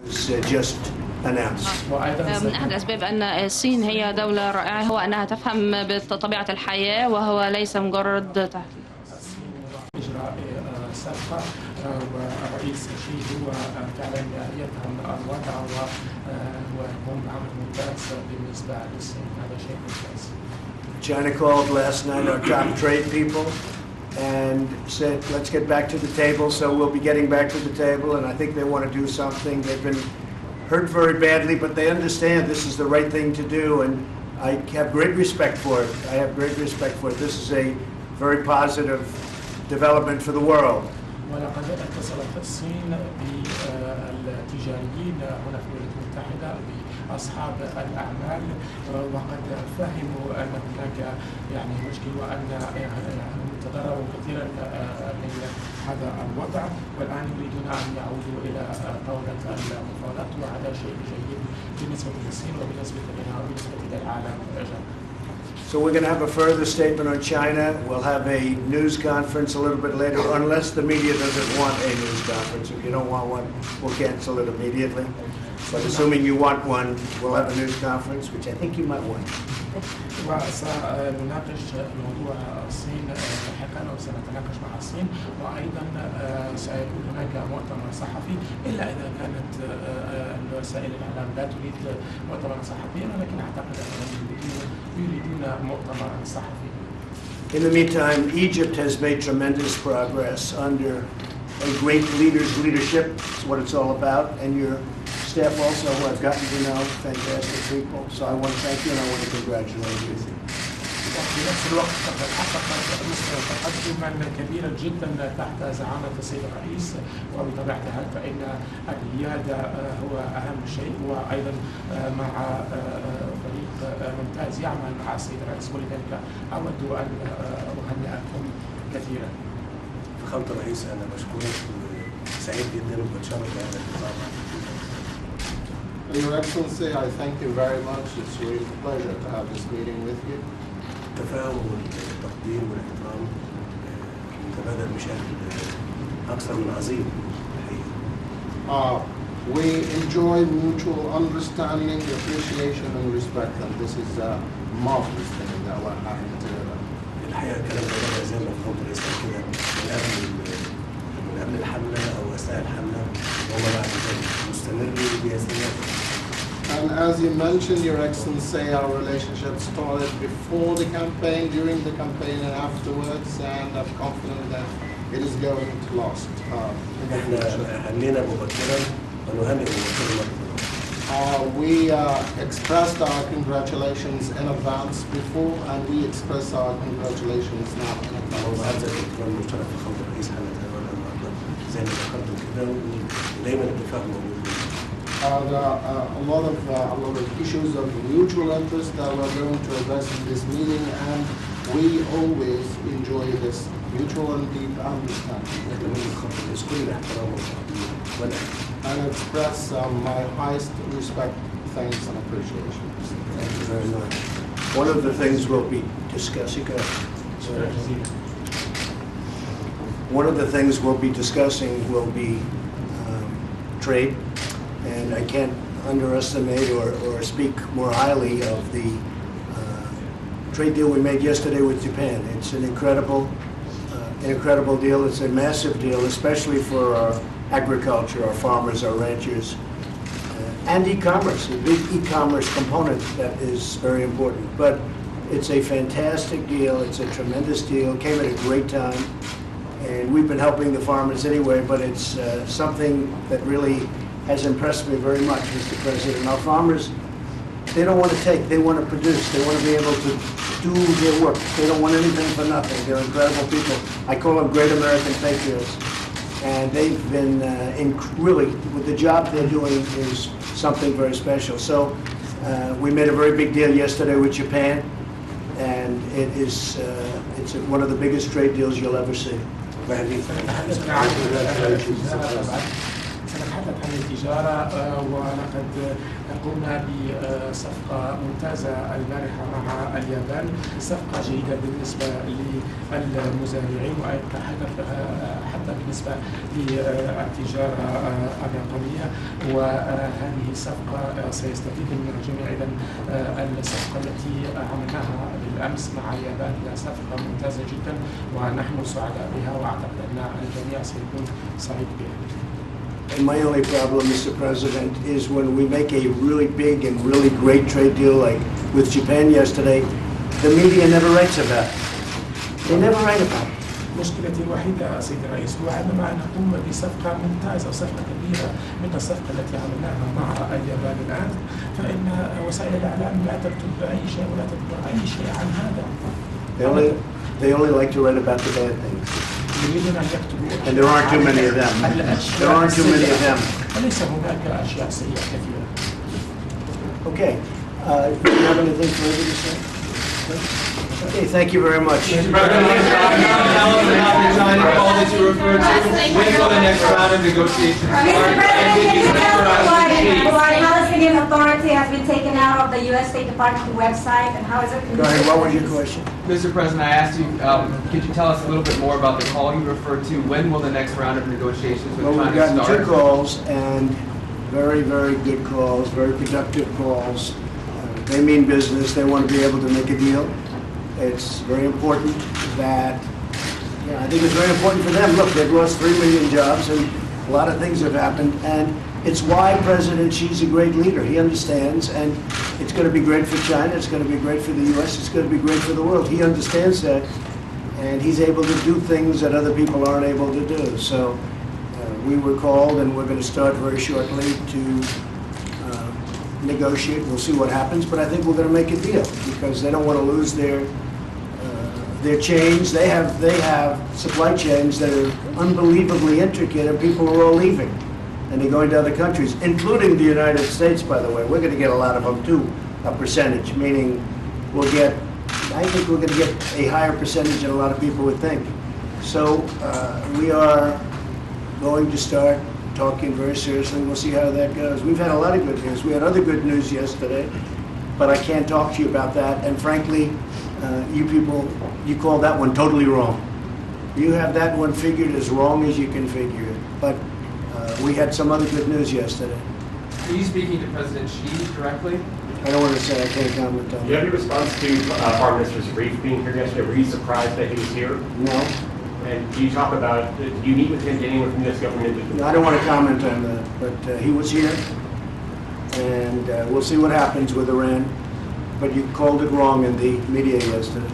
was just announced. من أحد أسباب أن الصين هي دولة رائعة هو أنها تفهم بطبيعة الحياة وهو ليس مجرد إجراء صفقة والرئيس شي هو فعلا يفهم الوضع ويقوم بعمل ممتاز بالنسبة للصين. هذا شيء ممتاز. China called last night our top trade people and said, let's get back to the table. So we'll be getting back to the table, and I think they want to do something. They've been hurt very badly, but they understand this is the right thing to do, and I have great respect for it. I have great respect for it. This is a very positive development for the world. ولقد اتصلت الصين بالتجاريين هنا في الولايات المتحدة بأصحاب الأعمال وقد فهموا أن هناك يعني مشكلة وأن تضرروا كثيرا من هذا الوضع والآن يريدون أن يعودوا إلى طاولة المفاوضات وهذا شيء جيد بالنسبة للصين وبالنسبة لنا وبالنسبة للعالم أجمع. So we're going to have a further statement on China. We'll have a news conference a little bit later, unless the media doesn't want a news conference. If you don't want one, we'll cancel it immediately. But assuming you want one, we'll have a news conference, which I think you might want. وسنناقش موضوع الصين لاحقا وسنتناقش مع الصين وايضا سيكون هناك مؤتمر صحفي الا اذا كانت وسائل الاعلام لا تريد مؤتمرا صحفيا ولكن اعتقد انهم يريدون مؤتمرا صحفي. In the meantime, Egypt has made tremendous progress under a great leader's leadership. That's what it's all about, and your staff also, who I've gotten to know, fantastic people. So I want to thank you and I want to congratulate you. وفي نفس الوقت فقد حقق مصر تقدما كبيرا جدا تحت زعامة السيد الرئيس وبطبيعة الحال فإن القيادة هو أهم شيء وأيضا مع فريق ممتاز يعمل مع السيد الرئيس ولذلك أود أن أهنئكم كثيرا. فخامة الرئيس أنا بشكرك وسعيد جدا وبتشرف بهذا اللقاء. Your Excellency, I thank you very much. It's a real pleasure to have this meeting with you. التفاهم والتقدير والاحترام متبادل بشكل أكثر من عظيم الحقيقة. We enjoy mutual understanding, appreciation, and respect, and this is a marvelous thing that we're having together. الحقيقة الكلام ده زي ما فهمت الرئيس كده من قبل الحملة أو أثناء الحملة وما بعد ذلك مستمر وبيستمر. And as you mentioned, Your Excellency, our relationship started before the campaign, during the campaign, and afterwards, and I'm confident that it is going to last. We expressed our congratulations in advance before, and we express our congratulations now in advance. There are a lot of issues of mutual interest that we're going to address in this meeting, and we always enjoy this mutual and deep understanding. And express my highest respect, thanks, and appreciation. Thank you very much. One of the things we'll be discussing. One of the things we'll be discussing will be trade. And I can't underestimate or speak more highly of the trade deal we made yesterday with Japan. It's an incredible deal. It's a massive deal, especially for our agriculture, our farmers, our ranchers, and e-commerce, a big e-commerce component that is very important. But it's a fantastic deal. It's a tremendous deal. It came at a great time. And we've been helping the farmers anyway, but it's something that really has impressed me very much, Mr. President. Our farmers, they don't want to take, they want to produce. They want to be able to do their work. They don't want anything for nothing. They're incredible people. I call them great American patriots. And they've been really, with the job they're doing is something very special. So we made a very big deal yesterday with Japan, and it's one of the biggest trade deals you'll ever see. سنتحدث عن التجارة، ولقد قمنا بصفقة ممتازة البارحة مع اليابان، صفقة جيدة بالنسبة للمزارعين وأيضا حتى بالنسبة للتجارة الرقمية، وهذه الصفقة سيستفيد منها الجميع. إذن الصفقة التي عملناها بالأمس مع اليابان هي صفقة ممتازة جدا ونحن سعداء بها، وأعتقد أن الجميع سيكون سعيد بها. And my only problem, Mr. President, is when we make a really big and really great trade deal like with Japan yesterday, the media never writes about it. They never write about it. مشكلتي الوحيدة سيد الرئيس هو عندما نقوم بصفقة ممتازة وصفقة كبيرة مثل الصفقة التي عملناها مع اليابان الآن، فإن وسائل الإعلام لا تكتب أي شيء ولا تذكر أي شيء عن هذا. They only like to write about the bad things. يريدون أن يكتبوا. And there aren't too many of them. There aren't too many of them. وليس هناك أشياء سيئة كثيرة. Okay. Do you have anything further to say? Okay, thank you very much. Mr. President, the China call that you referred to, when will the next round of negotiations start? Mr. President, can you tell us why the Palestinian Authority has been taken out of the U.S. State Department website, and how is it? Go ahead, what was your question? Mr. President, I asked you, could you tell us a little bit more about the call you referred to? When will the next round of negotiations with Well, China we've gotten start? 2 calls, and very, very good calls, very productive calls. They mean business. They want to be able to make a deal. It's very important that, I think it's very important for them. Look, they've lost 3 million jobs, and a lot of things have happened, and it's why President Xi's a great leader. He understands, and it's going to be great for China, it's going to be great for the U.S., it's going to be great for the world. He understands that, and he's able to do things that other people aren't able to do. So we were called, and we're going to start very shortly to negotiate. We'll see what happens, but I think we're going to make a deal because they don't want to lose their chains. They have supply chains that are unbelievably intricate, and people are all leaving, and they're going to other countries, including the United States, by the way. We're going to get a lot of them too, a percentage, meaning I think we're going to get a higher percentage than a lot of people would think. So we are going to start talking very seriously. We'll see how that goes. We've had a lot of good news. We had other good news yesterday, but I can't talk to you about that. And frankly, you people, you called that one totally wrong. You have that one figured as wrong as you can figure it. But we had some other good news yesterday. Are you speaking to President Xi directly? I don't want to say, I can't comment on Do you have any response to Foreign Minister Zarif being here yesterday? Were you surprised that he was here? No. And do you talk about, do you meet with him, anyone from the U.S. government? I don't want to comment on that, but he was here, and we'll see what happens with Iran. But you called it wrong in the media yesterday.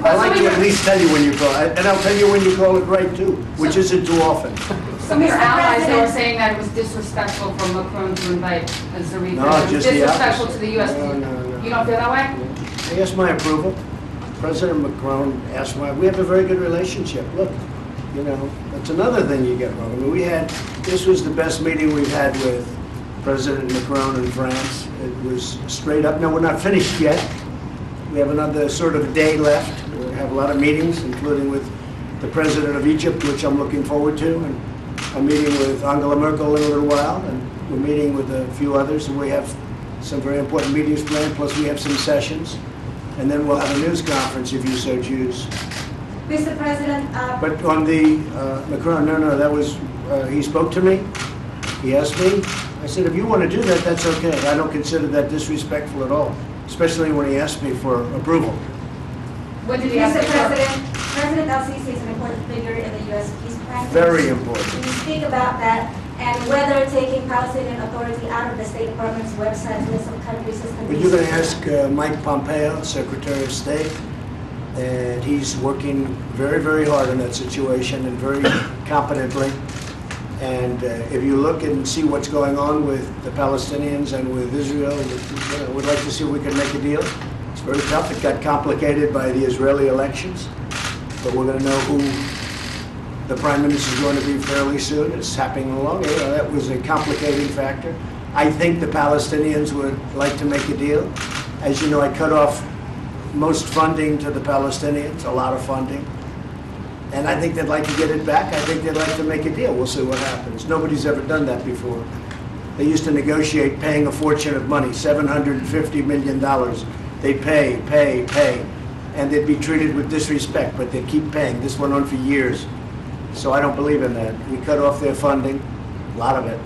I like to at least tell you when you call it, and I'll tell you when you call it right too, which isn't too often. Some of your allies were saying that it was disrespectful for Macron to invite Zarif. No, it was just the disrespectful opposite. to the U.S. No. You don't feel that way? He asked my approval. President Macron asked we have a very good relationship. Look, that's another thing you get wrong. I mean, this was the best meeting we've had with President Macron in France. It was straight up. No, we're not finished yet. We have another sort of day left. We have a lot of meetings, including with the President of Egypt, which I'm looking forward to. And I'm meeting with Angela Merkel in a little while, and we're meeting with a few others. And we have some very important meetings planned, plus we have some sessions. And then we'll have a news conference if you so choose. Mr. President. But on the Macron, no, that was, he spoke to me. He asked me. I said, if you want to do that, that's okay. I don't consider that disrespectful at all, especially when he asked me for approval. What did he ask Mr. for? President, President El-Sisi is an important figure in the U.S. peace plan. Very important. Can you speak about that and whether taking Palestinian Authority out of the State Department's website list of countries is But you're going to ask Mike Pompeo, Secretary of State, and he's working very, very hard on that situation and very competently. And if you look and see what's going on with the Palestinians and with Israel, we'd like to see if we can make a deal. It's very tough. It got complicated by the Israeli elections, but we're going to know who the Prime Minister is going to be fairly soon. It's happening along. That was a complicating factor. I think the Palestinians would like to make a deal. As you know, I cut off most funding to the Palestinians, a lot of funding. And I think they'd like to get it back. I think they'd like to make a deal. We'll see what happens. Nobody's ever done that before. They used to negotiate paying a fortune of money, $750 million. They'd pay, and they'd be treated with disrespect, but they'd keep paying. This went on for years. So I don't believe in that. We cut off their funding, a lot of it,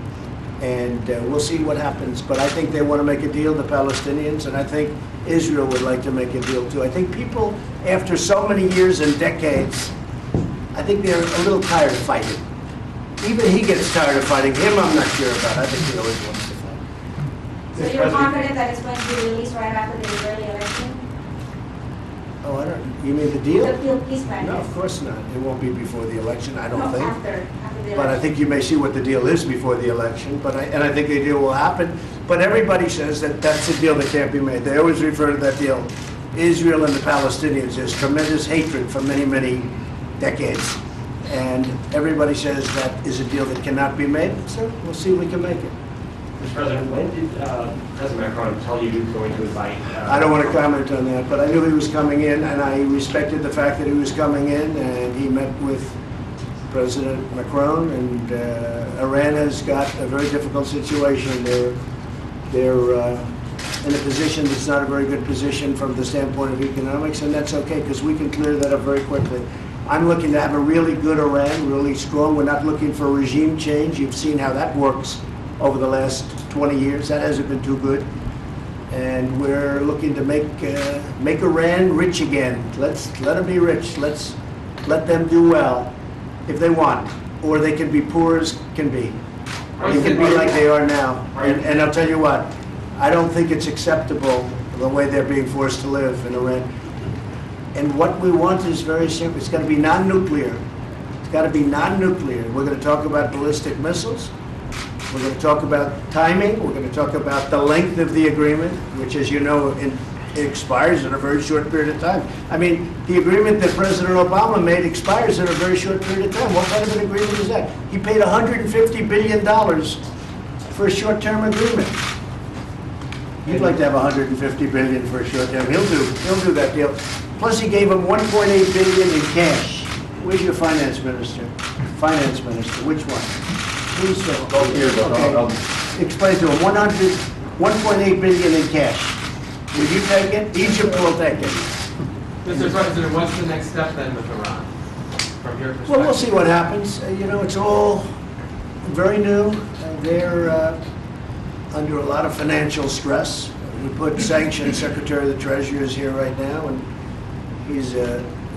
and we'll see what happens. But I think they want to make a deal, the Palestinians, and I think Israel would like to make a deal too. I think people, after so many years and decades, I think they're a little tired of fighting. Even he gets tired of fighting. Him, I'm not sure about. I think he always wants to fight. So you're confident that it's going to be released right after the Israeli election? Oh, I don't. You mean the deal? The peace plan. No, yes. of course not. It won't be before the election. I don't No, think. after the election. But I think you may see what the deal is before the election. But I think the deal will happen. But everybody says that that's a deal that can't be made. They always refer to that deal. Israel and the Palestinians. There's tremendous hatred for many, many decades. And everybody says that is a deal that cannot be made. So we'll see if we can make it. Mr. President, when did President Macron tell you he was going to invite? I don't want to comment on that, but I knew he was coming in, and I respected the fact that he was coming in, and he met with President Macron, and Iran has got a very difficult situation. They're in a position that's not a very good position from the standpoint of economics, and that's okay, because we can clear that up very quickly. I'm looking to have a really good Iran, really strong. We're not looking for regime change. You've seen how that works over the last 20 years. That hasn't been too good. And we're looking to make Iran rich again. Let them be rich. Let them do well if they want. Or they can be poor as can be. They can be like they are now. And I'll tell you what, I don't think it's acceptable the way they're being forced to live in Iran. And what we want is very simple. It's got to be non-nuclear. It's got to be non-nuclear. We're going to talk about ballistic missiles. We're going to talk about timing. We're going to talk about the length of the agreement, which, as you know, it expires in a very short period of time. I mean, the agreement that President Obama made expires in a very short period of time. What kind of an agreement is that? He paid $150 billion for a short-term agreement. You'd like to have $150 billion for a short term. He'll do that deal. Plus, he gave him $1.8 billion in cash. Where's your finance minister? Finance minister, which one? Please say. Both here, but okay. Explain to him. $1.8 billion in cash. Will you take it? Egypt will take it. Mr. President, what's the next step then with Iran, from your perspective? Well, we'll see what happens. You know, it's all very new. They're under a lot of financial stress. We put sanctioned Secretary of the Treasury is here right now, and he's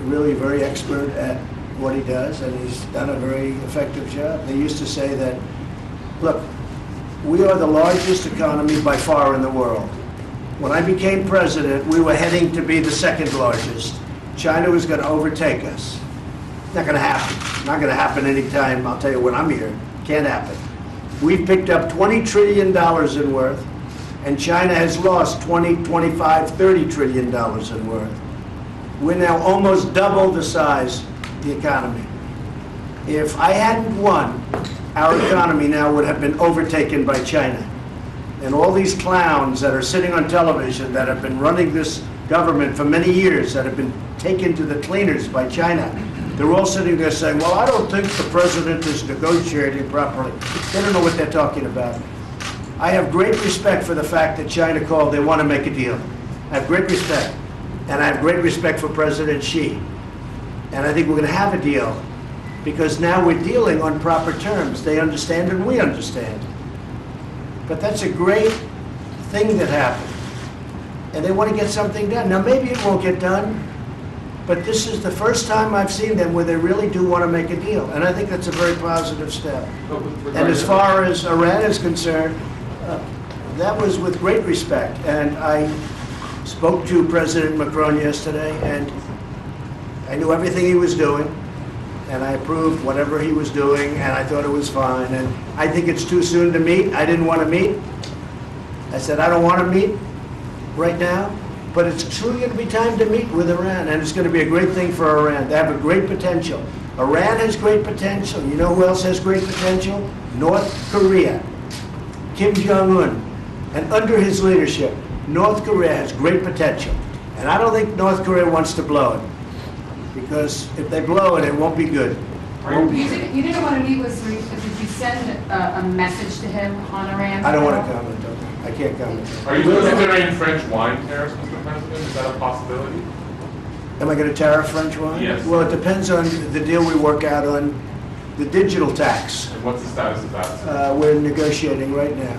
really very expert at what he does, and he's done a very effective job. They used to say that, look, we are the largest economy by far in the world. When I became president, we were heading to be the second largest. China was going to overtake us. Not going to happen. Not going to happen anytime, I'll tell you, when I'm here. Can't happen. We've picked up $20 trillion in worth, and China has lost 20, 25, $30 trillion in worth. We're now almost double the size of the economy. If I hadn't won, our economy now would have been overtaken by China. And all these clowns that are sitting on television that have been running this government for many years, that have been taken to the cleaners by China, they're all sitting there saying, well, I don't think the president is negotiating properly. They don't know what they're talking about. I have great respect for the fact that China called, they want to make a deal. I have great respect. And I have great respect for President Xi. And I think we're going to have a deal because now we're dealing on proper terms. They understand and we understand. But that's a great thing that happened. And they want to get something done. Now, maybe it won't get done. But this is the first time I've seen them where they really do want to make a deal. And I think that's a very positive step. And as far as Iran is concerned, that was with great respect. And I spoke to President Macron yesterday, and I knew everything he was doing. And I approved whatever he was doing, and I thought it was fine. And I think it's too soon to meet. I didn't want to meet. I said, I don't want to meet right now. But it's truly going to be time to meet with Iran, and it's going to be a great thing for Iran. They have a great potential. Iran has great potential. You know who else has great potential? North Korea. Kim Jong-un. And under his leadership, North Korea has great potential. And I don't think North Korea wants to blow it. because if they blow it, it won't be good. You didn't want to meet with Zarif, but did you send a message to him on Iran? I don't want to comment on that. I can't comment. Are you considering French wine tariffs, Mr. President? Is that a possibility? Am I going to tariff French wine? Yes. Well, it depends on the deal we work out on the digital tax. And what's the status of that? We're negotiating right now.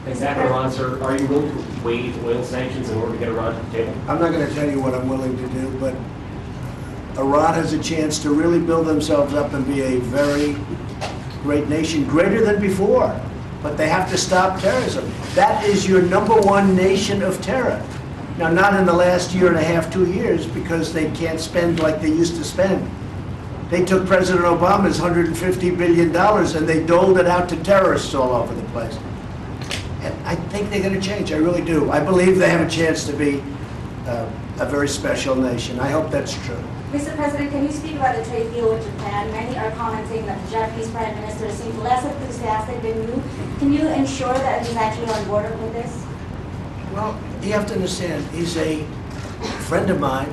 And Zach and Iran, sir, are you willing to waive oil sanctions in order to get Iran to the table? I'm not going to tell you what I'm willing to do, but Iran has a chance to really build themselves up and be a very great nation, greater than before. But they have to stop terrorism. That is your #1 nation of terror. Now, not in the last year and a half, 2 years, because they can't spend like they used to spend. They took President Obama's $150 billion and they doled it out to terrorists all over the place. And I think they're going to change. I really do. I believe they have a chance to be a very special nation. I hope that's true. Mr. President, can you speak about the trade deal with Japan? Many are commenting that the Japanese Prime Minister seems less enthusiastic than you. Can you ensure that he's actually on board with this? Well, you have to understand, he's a friend of mine,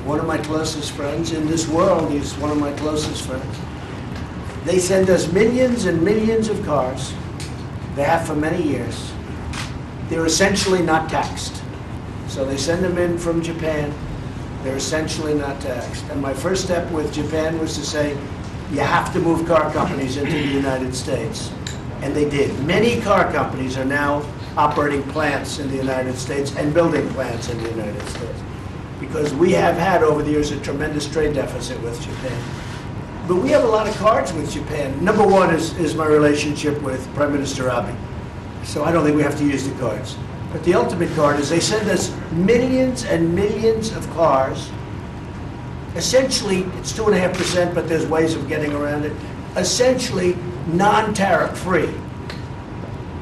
one of my closest friends. In this world, he's one of my closest friends. They send us millions and millions of cars. They have for many years. They're essentially not taxed. So they send them in from Japan. They're essentially not taxed. And my first step with Japan was to say, you have to move car companies into the United States. And they did. Many car companies are now operating plants in the United States and building plants in the United States. Because we have had over the years a tremendous trade deficit with Japan. But we have a lot of cards with Japan. #1 is my relationship with Prime Minister Abe. So I don't think we have to use the cards. But the ultimate card is they send us millions and millions of cars. Essentially, it's 2.5%, but there's ways of getting around it. Essentially, non-tariff free.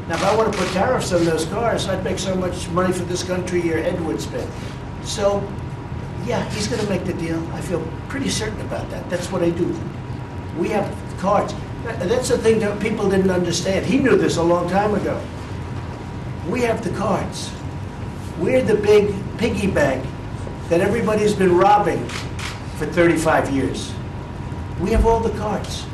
Now, if I want to put tariffs on those cars, I'd make so much money for this country, your head would spin. So, yeah, he's going to make the deal. I feel pretty certain about that. That's what I do. We have cards. That's the thing that people didn't understand. He knew this a long time ago. We have the cards. We're the big piggy bank that everybody's been robbing for 35 years. We have all the cards.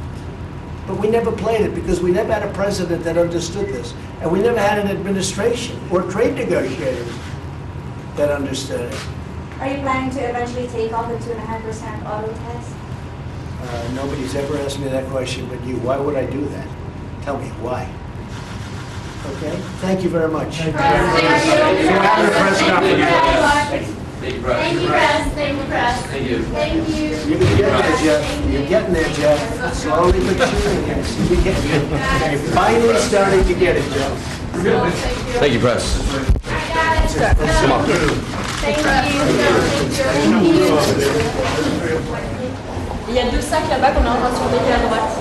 But we never played it because we never had a president that understood this. And we never had an administration or trade negotiators that understood it. Are you planning to eventually take off the 2.5% auto tax? Nobody's ever asked me that question but you. Why would I do that? Tell me, why? Okay? Thank you very much. Thank you. We're having a press conference. Thank you, Press. Thank you, Press. Thank you. Thank you. You're getting there, Jeff. You're getting there, Jeff. Slowly but surely. You're finally starting to get it, Jeff. Thank you, Press. Come on. Thank you. Il y a 2 sacs là-bas qu'on est en train de surveiller à droite.